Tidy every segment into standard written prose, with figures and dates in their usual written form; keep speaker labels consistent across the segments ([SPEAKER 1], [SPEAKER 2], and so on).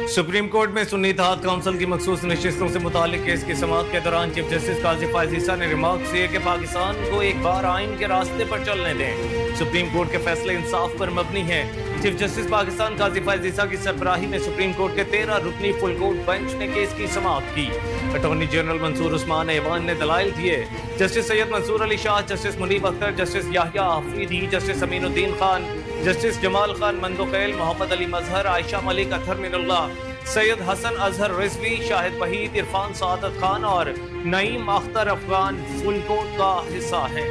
[SPEAKER 1] Supreme court में सुन्नी इत्तेहाद council की मखसूस नशिस्तों से मुतालिक केस की समाअत के दौरान चीफ जस्टिस काजी फैज ईसा ने रिमार्क किए कि पाकिस्तान को एक बार आइन के रास्ते पर चलने दें। सुप्रीम कोर्ट के फैसले इंसाफ पर मबनी है। चीफ जस्टिस पाकिस्तान काजी फैज ईसा की सरबराही में सुप्रीम कोर्ट के 13 रुकनी फुल कोर्ट बेंच ने केस की समाअत की। अटॉर्नी जनरल मंसूर उस्मान ऐवान ने दलाइल दिए। Justice Syed Mansoor Ali Shah, justice Munib Akhtar, justice Yahya Afridi, justice Aminuddin Khan, justice Jamal Khan Mandokhail, Muhammad Ali Mazhar, Ayesha Malik, Athar Minallah, Syed Hasan Azhar Rizvi, Shahid Waheed, Irfan Saadat Khan और नईम अख्तर अफगान फुल कोर्ट का हिस्सा है।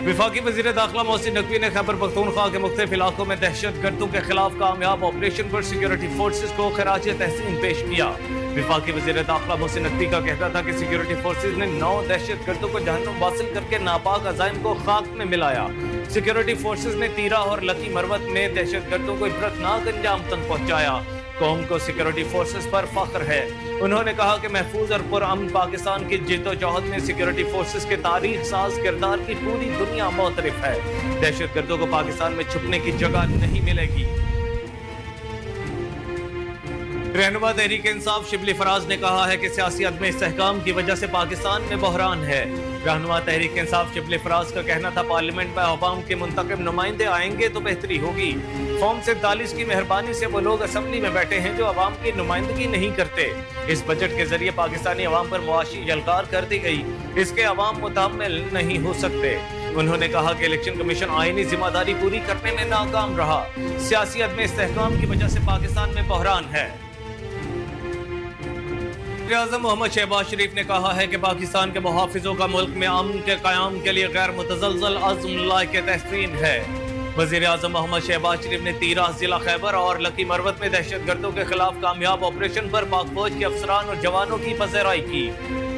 [SPEAKER 1] विफाकी वज़ीर दाखिला मोहसिन नकवी ने खैबर पख्तूनख्वा के मुख्तलिफ इलाकों में दहशत गर्दों के खिलाफ कामयाब ऑपरेशन पर सिक्योरिटी फोर्सेज को खराज तहसीन पेश किया। विफाकी वज़ीर दाखिला मोहसिन नकवी का कहना था कि सिक्योरिटी फोर्सेज ने 9 दहशत गर्दों को जहन्नुम वासिल करके नापाक अज़ाइम को खाक में मिलाया। सिक्योरिटी फोर्सेज ने तीरा और लकी मरवत में दहशत गर्दों को इबरतनाक अंजाम तक पहुंचाया। कौम को सिक्योरिटी फोर्सेस पर फख्र है। उन्होंने कहा कि महफूज और पुरअमन पाकिस्तान की जिद्दोजहद में सिक्योरिटी फोर्सेस के तारीख साज किरदार की पूरी दुनिया मोतरिफ है। दहशत गर्दों को पाकिस्तान में छुपने की जगह नहीं मिलेगी। रहनुमा तहरीक इंसाफ शिबली फराज ने कहा है कि सियासी अदम इस्तेहकाम की वजह से पाकिस्तान में बहरान है। रहनुमा तहरीक इंसाफ शिबली फराज का कहना था पार्लियामेंट में अवाम के मुंतखब नुमाइंदे आएंगे तो बेहतरी होगी। फॉर्म 47 की मेहरबानी से वो लोग असम्बली में बैठे हैं जो अवाम की नुमाइंदगी नहीं करते। इस बजट के जरिए पाकिस्तानी अवाम पर मुआशी यलगार कर दी गई, इसके अवाम मुतहम्मिल नहीं हो सकते। उन्होंने कहा कि इलेक्शन कमीशन आईनी जिम्मेदारी पूरी करने में नाकाम रहा। सियासी अदम इस्तेहकाम की वजह से पाकिस्तान में बहरान है। वज़ीर-ए-आज़म मोहम्मद शहबाज शरीफ ने कहा है कि पाकिस्तान के मुहाफिजों का मुल्क में अमन के क़याम के लिए गैर मुतज़लज़ल अज़्म लायक तहसीन है। वज़ीर-ए-आज़म मोहम्मद शहबाज शरीफ ने तीरा, जिला खैबर और लकी मरवत में दहशत गर्दों के खिलाफ कामयाब ऑपरेशन पर पाक फौज के अफसरान और जवानों की पज़राई की।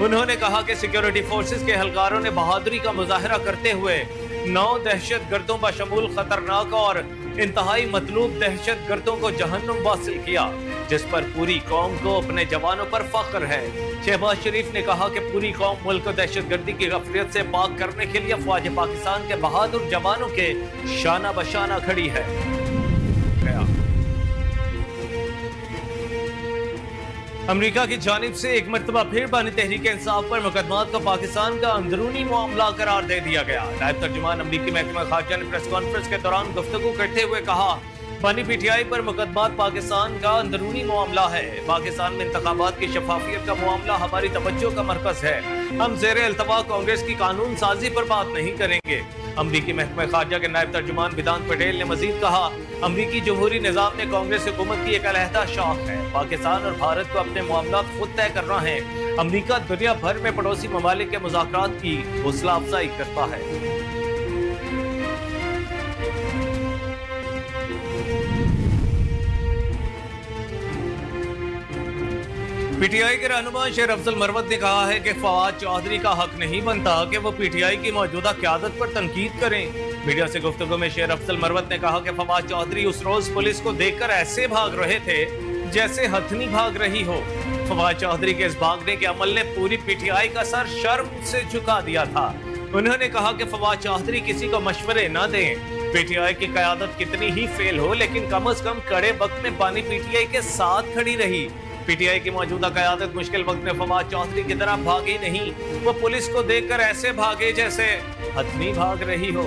[SPEAKER 1] उन्होंने कहा कि सिक्योरिटी फोर्सेज के एहलकारों ने बहादुरी का मुजाहरा करते हुए 9 दहशत गर्दों बशमूल खतरनाक और इंतहाई मतलूब दहशत गर्दों को जहन्नुम वासिल किया, जिस पर पूरी कौम को अपने जवानों पर फख्र है। शहबाज शरीफ ने कहा कि पूरी कौम मुल्क को दहशत गर्दी की गफलत से पाक करने के लिए फौज पाकिस्तान के बहादुर जवानों के शाना बशाना खड़ी है। अमेरिका की जानिब से एक मरतबा फिर बानी तहरीक इंसाफ पर मुकदमात को पाकिस्तान का अंदरूनी मामला करार दे दिया गया। नायब तर्जुमान अमरीकी महकमा खारजा ने प्रेस कॉन्फ्रेंस के दौरान गुफ्तगू करते हुए कहा, बानी पीटीआई पर मुकदमात पाकिस्तान का अंदरूनी मामला है। पाकिस्तान में इंतखाबात की शफाफियत का मामला हमारी तवज्जो का मरकज है। हम ज़ेरे अल्तवा कांग्रेस की कानून साजी पर बात नहीं करेंगे। अमरीकी महकमा खारजा के नायब तर्जुमान वेदांत पटेल ने मजीद कहा, अमरीकी जमहूरी निज़ाम में कांग्रेस हुकूमत की एक अलहदा शाख है। पाकिस्तान और भारत को अपने मामला खुद तय करना है। अमरीका दुनिया भर में पड़ोसी ममालिक के मुज़ाकरात की हौसला अफजाई करता है। पीटीआई के रहनुमा शेर अफजल मरवत ने कहा है कि फवाद चौधरी का हक नहीं बनता कि वो पीटीआई की मौजूदा क़यादत पर तनकीद करें। मीडिया से गुफ्तगू में शेर अफजल मरवत ने कहा कि फवाद चौधरी उस रोज पुलिस को देखकर ऐसे भाग रहे थे जैसे हथनी भाग रही हो। फवाद चौधरी के इस भागने के अमल ने पूरी पीटीआई का सर शर्म से झुका दिया था। उन्होंने कहा कि फवाद चौधरी किसी को मशवरे न दें। पीटीआई की क़यादत कितनी ही फेल हो, लेकिन कम अज कम कड़े वक्त में बानी पीटीआई के साथ खड़ी रही। पीटीआई की मौजूदा क़यादत मुश्किल वक्त में फवाद चौधरी की तरह भागी नहीं, वो पुलिस को देखकर ऐसे भागे जैसे हथनी भाग रही हो।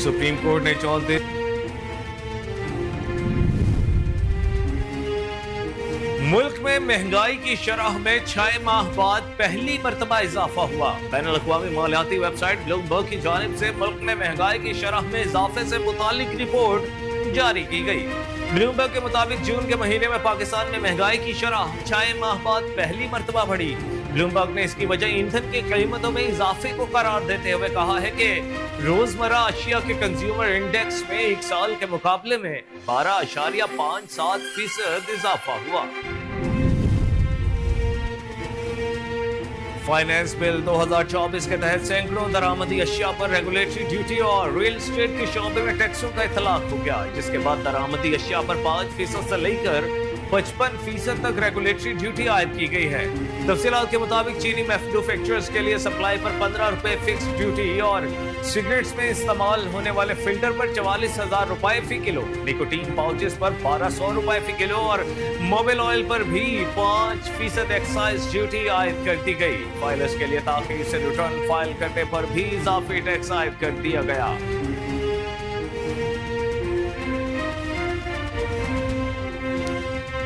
[SPEAKER 1] सुप्रीम कोर्ट ने 14 दिन मुल्क में महंगाई की शरह में 6 माह बाद पहली मरतबा इजाफा हुआ। बैनुल अक़वामी मालियाती वेबसाइट ब्लूमबर्ग की जानिब से मुल्क में महंगाई की शरह में इजाफे से मुतालिक रिपोर्ट जारी की गई। ब्लूमबर्ग के मुताबिक जून के महीने में पाकिस्तान में महंगाई की शरह 6 माह बाद पहली मरतबा बढ़ी। ब्लूमबर्ग ने इसकी वजह ईंधन की कीमतों में इजाफे को करार देते हुए कहा है कि रोजमर्रा अशिया के कंज्यूमर इंडेक्स में एक साल के मुकाबले में 12.57% इजाफा हुआ। फाइनेंस बिल 2024 के तहत सैकड़ों दरामदी अशिया पर रेगुलेटरी ड्यूटी और रियल एस्टेट के शोबे में टैक्सों का इतलाक हो गया, जिसके बाद दरामदी अशिया पर 5% से लेकर 55% तक रेगुलेटरी ड्यूटी आयद की गई है। तफसीलात के मुताबिक चीनी मैन्युफैक्चरर्स के लिए सप्लाई पर 15 रुपए फिक्स ड्यूटी और सिगरेट्स में इस्तेमाल होने वाले फिल्टर पर 44,000 रुपए फी किलो, निकोटीन पाउचेस पर 1200 रुपए फी किलो और मोबाइल ऑयल पर भी 5% एक्साइज ड्यूटी आयद कर दी गई। फाइलर्स के लिए ताखीर से रिटर्न फाइल करने पर भी इजाफी टैक्स आयद कर दिया गया।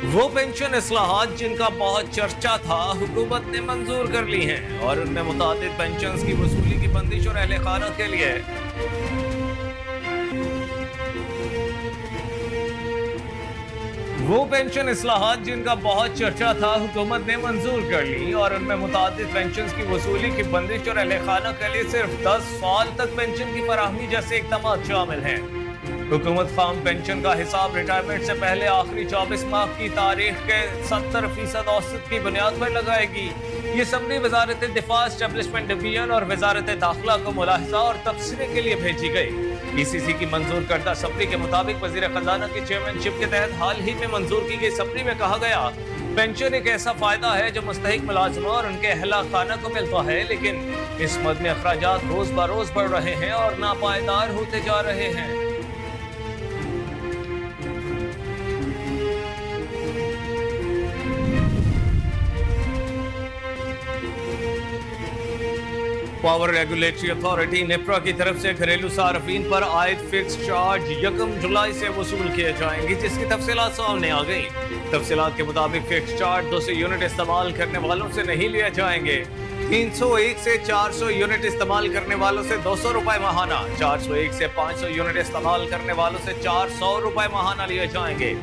[SPEAKER 1] वो पेंशन इस्लाहात जिनका बहुत चर्चा था, हुकूमत ने मंजूर कर ली हैं और उनमें मुतादिद पेंशन की वसूली की बंदिश और अहले खाना के लिए वो पेंशन इस्लाहात जिनका बहुत चर्चा था, हुकूमत ने मंजूर कर ली और उनमें मुतादिद पेंशन की वसूली की बंदिश और अहले खाना के लिए सिर्फ 10 साल तक पेंशन की फराहमी जैसे इक़दाम शामिल हैं। हुकूमत फार्म पेंशन का हिसाब रिटायरमेंट से पहले आखिरी 24 माह की तारीख के 70% औसत की बुनियाद पर लगाएगी। ये समरी वजारत दिफा, एस्टेब्लिशमेंट डिवीजन और वजारत दाखिला को मुलाहिजा और तबसरे के लिए भेजी गई। ईसीसी की मंजूर करदा समरी के मुताबिक वजीर खजाना की चेयरमैनशिप के तहत हाल ही में मंजूर की गई समरी में कहा गया, पेंशन एक ऐसा फायदा है जो मुस्तहिक मुलाजमों और उनके अहला खाना को मिलता है, लेकिन इस मद में अखराजात रोज ब रोज बढ़ रहे हैं और नापायदार होते जा रहे हैं। पावर रेगुलेटरी अथॉरिटी नेप्रा की तरफ से घरेलू सार्फिन पर आयद फिक्स चार्ज 1 जुलाई से वसूल किए जाएंगे, जिसकी तफसीलात सामने आ गई। तफसीलात के मुताबिक फिक्स चार्ज 200 यूनिट इस्तेमाल करने वालों से नहीं लिए जाएंगे। 301 से 400 यूनिट इस्तेमाल करने वालों से 200 रुपए माहाना, 401 से 500 यूनिट इस्तेमाल करने वालों से 400 रुपए माहाना लिए जाएंगे।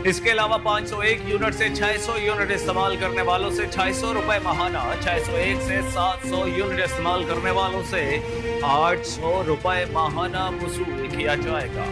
[SPEAKER 1] इसके अलावा 501 यूनिट से 600 यूनिट इस्तेमाल करने वालों से 600 रुपए माहाना, 601 से 700 यूनिट इस्तेमाल करने वालों से 800 रुपए माहाना वसूल किया जाएगा।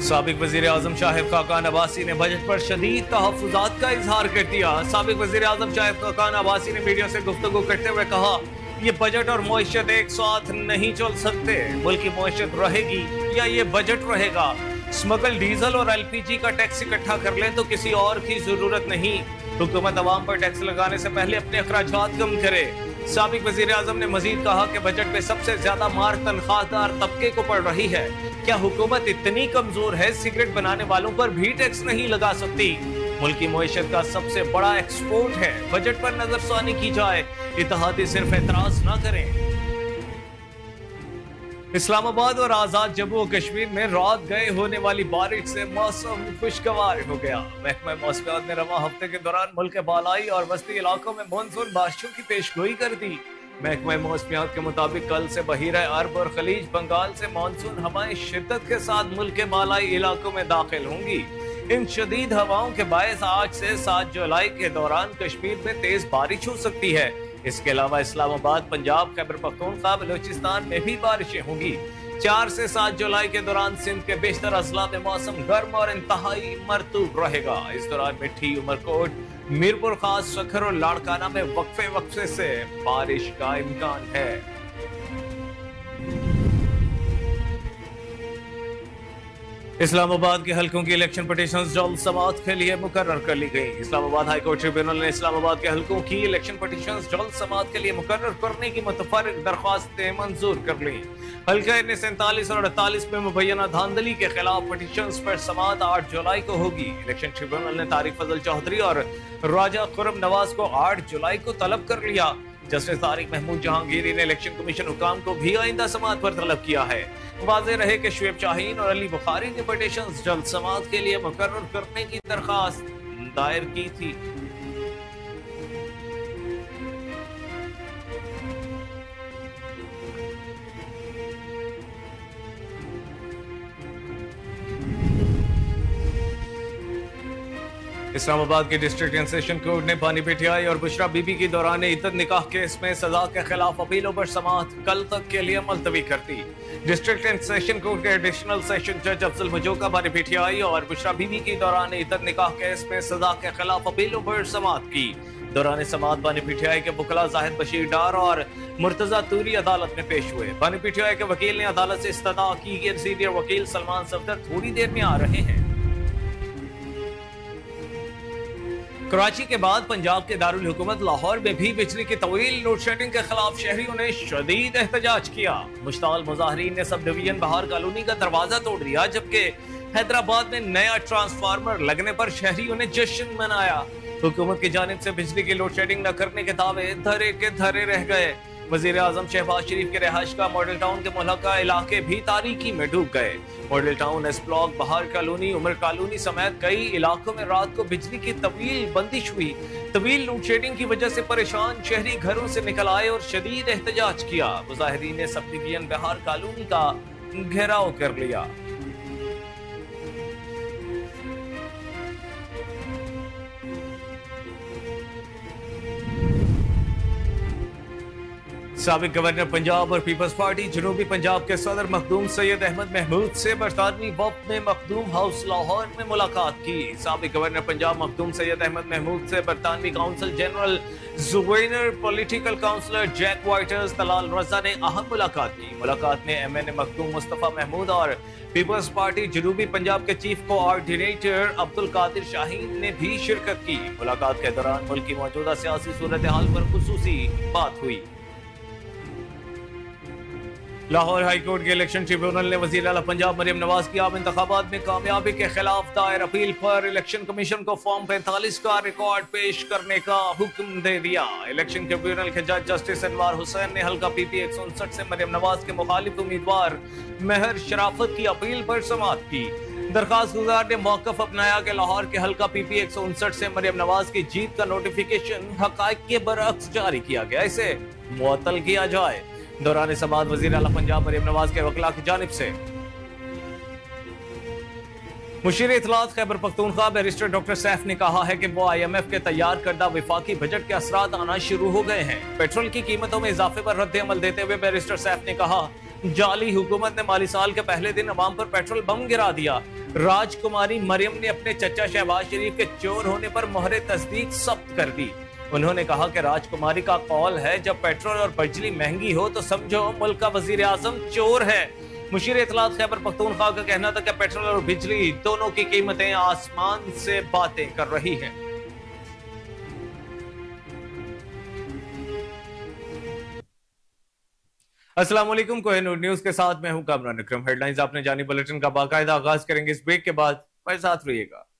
[SPEAKER 1] साबिक वजीर आजम शाहिद खाकान अब्बासी ने बजट पर शदीद तहफ्फुज़ात का इजहार कर दिया। साबिक वजीर आजम शाहिद खाकान अब्बासी ने मीडिया से गुफ्तगू करते हुए कहा, ये बजट और मईशत एक साथ नहीं चल सकते। मुल्क की मईशत रहेगी या ये बजट रहेगा। स्मगल डीजल और LPG का टैक्स इकट्ठा कर ले तो किसी और की जरूरत नहीं। हुकूमत अवाम पर टैक्स लगाने से पहले अपने अखराजात कम करे। साबिक वजीर आजम ने मजीद कहा कि बजट में सबसे ज्यादा मार तनख्वाहदार तबके को पड़ रही है। क्या हुकूमत इतनी कमजोर है, सिगरेट बनाने वालों पर भी टैक्स नहीं लगा सकती? मुल्क की मईशत का सबसे बड़ा एक्सपोर्ट है, बजट पर नजरसानी की जाए। इत्तेहादी सिर्फ एतराज न करें। इस्लामाबाद और आजाद जम्मू और कश्मीर में रात गए होने वाली बारिश से मौसम खुशगवार हो गया। महकमा मौसमियात ने रवा हफ्ते के दौरान मुल्क के बालाई और वस्ती इलाकों में मानसून बारिशों की पेशगोई कर दी। महकमा मौसमियात के मुताबिक कल से बहीरा अरब और खलीज बंगाल से मानसून हवाएं शिद्दत के साथ मुल्क के बालाई इलाकों में दाखिल होंगी। इन शदीद हवाओं के बायस आज से 7 जुलाई के दौरान कश्मीर में तेज बारिश हो सकती है। इसके अलावा इस्लामाबाद, पंजाब, खैबर पख्तूनख्वा, बलूचिस्तान में भी बारिशें होंगी। 4 से 7 जुलाई के दौरान सिंध के बेशतर अजला में मौसम गर्म और इंतहाई मरतूब रहेगा। इस दौरान मिट्टी, उमरकोट, मीरपुर खास, सखर और लाड़काना में वक्फे से बारिश का इम्कान है। इस्लामाबाद के हलकों की इलेक्शन पिटीशंस जल्द समाअत के लिए मुकर्रर कर ली गई। इस्लामाबाद हाई कोर्ट ट्रिब्यूनल ने इस्लामाबाद के हलकों की इलेक्शन पिटीशंस जल्द समाअत के लिए मुकर्रर करने की मुतफर्रिक दरख्वास्तें मंजूर कर ली। हल्का 47 और 48 में मुबैना धांधली के खिलाफ पिटीशंस पर समाअत 8 जुलाई को होगी। इलेक्शन ट्रिब्यूनल ने तारिक फजल चौधरी और राजा खुर्रम नवाज को 8 जुलाई को तलब कर लिया। जस्टिस तारिक महमूद जहांगीरी ने इलेक्शन कमीशन हुकाम को भी आइंदा समाअत पर तलब किया है। वाज़ेह रहे कि शुएब शाहीन और अली बुखारी ने पिटीशंस जल्द समाअत के लिए मुकर्रर करने की दरखास्त दायर की थी। इस्लामाबाद के डिस्ट्रिक्ट एंड सेशन कोर्ट ने बानी पीटीआई और बुशरा बीबी की दौरान इद्दत निकाह केस में सजा के खिलाफ अपीलों पर समाअत कल तक के लिए मुलतवी कर दी। डिस्ट्रिक्ट एंड सेशन कोर्ट के एडिशनल सेशन जज अफजल मजोका बानी पीटीआई और बुशरा बीबी की दौरान इद्दत निकाह केस में सजा के खिलाफ अपीलों पर समाअत की। दौरान समाअत बानी पीटीआई के वकला जाहिद बशीर डार और मुर्तजा तूरी अदालत में पेश हुए। बानी पीटीआई के वकील ने अदालत से इस्तदा की कि सीनियर वकील सलमान सफदर थोड़ी देर में आ रहे हैं। कराची के बाद पंजाब के दारुल हुकूमत लाहौर में भी बिजली की तवील लोड शेडिंग के खिलाफ शहरियों ने शदीद एहतजाज किया। मुश्ताल मुजाहरीन ने सब डिवीजन बहार कॉलोनी का दरवाजा तोड़ दिया, जबकि हैदराबाद में नया ट्रांसफार्मर लगने पर शहरियों ने जश्न मनाया। हुकूमत की जानिब से बिजली की लोड शेडिंग न करने के दावे धरे के धरे रह गए। वजीर आजम शहबाज शरीफ के रिहाइश का मॉडल टाउन के मुल्का इलाके भी तारीकी में डूब गए। मॉडल टाउन, एस ब्लॉक, बहार कॉलोनी, उमर कॉलोनी समेत कई इलाकों में रात को बिजली की तवील बंदिश हुई। तवील लोड शेडिंग की वजह से परेशान शहरी घरों से निकल आए और शदीद एहतजाज किया। मुजाहिरीन ने सब डिवीजन बहार कॉलोनी का घेराव कर लिया। साबिक गवर्नर पंजाब और पीपल्स पार्टी जनूबी पंजाब के सदर मखदूम सैयद अहमद महमूद से बरतानवी वफ्द ने मखदूम हाउस लाहौर में मुलाकात की। साबिक गवर्नर पंजाब मखदूम सैयद अहमद महमूद से बरतानवी काउंसिल जनरल जुबैनर, पॉलिटिकल काउंसलर जैक वाइटर्स, तलाल रजा ने अहम मुलाकात की। मुलाकात में MNA मखदूम मुस्तफा महमूद और पीपल्स पार्टी जनूबी पंजाब के चीफ कोऑर्डिनेटर अब्दुल कादिर शाहीन ने भी शिरकत की। मुलाकात के दौरान मुल्क की मौजूदा सियासी सूरत हाल पर खुसूसी बात हुई। लाहौर हाईकोर्ट के इलेक्शन ट्रिब्यूनल ने वज़ीर आला पंजाब मरियम नवाज की आम इंतखाबात में कामयाबी के खिलाफ दायर अपील पर इलेक्शन कमीशन को फॉर्म 45 का रिकॉर्ड पेश करने का हुक्म दे दिया। इलेक्शन ट्रिब्यूनल के जज जस्टिस अनवार हुसैन ने हल्का PP 159 से मरियम नवाज के मुखालिफ उम्मीदवार महर शराफत की अपील पर समाअत की। दरखास्त गुजार ने मौकफ अपनाया कि लाहौर के हल्का PP 159 से मरियम नवाज की जीत का नोटिफिकेशन हकायक के बरअक्स जारी किया गया, इसे मुअत्तल किया जाए। दौरान समाअत वज़ीर आला पंजाब मरियम नवाज के वकला की जानिब से मुशीर इत्तलात खैबर पख्तूनख्वा बैरिस्टर डॉक्टर सैफ ने कहा है कि वो IMF के तैयार करदा विफाकी बजट के असरात आना शुरू हो गए हैं। पेट्रोल की कीमतों में इजाफे पर रद्द अमल देते हुए बैरिस्टर सैफ ने कहा, जाली हुकूमत ने माली साल के पहले दिन अवाम पर पेट्रोल बम गिरा दिया। राजकुमारी मरियम ने अपने चचा शहबाज शरीफ के चोर होने पर मोहर तस्दीक सख्त कर दी। उन्होंने कहा कि राजकुमारी का कौल है, जब पेट्रोल और बिजली महंगी हो तो समझो मुल्क का वजीर आजम चोर है। मुशीर इत्तलात खैबर पख्तूनख्वा का कहना था कि पेट्रोल और बिजली दोनों की कीमतें आसमान से बातें कर रही हैं। अस्सलाम वालेकुम, कोहिनूर न्यूज के साथ मैं हूं कामरान अकरम। हेडलाइंस आपने जानी, बुलेटिन का बाकायदा आगाज करेंगे इस ब्रेक के बाद। मेरे साथ रहिएगा।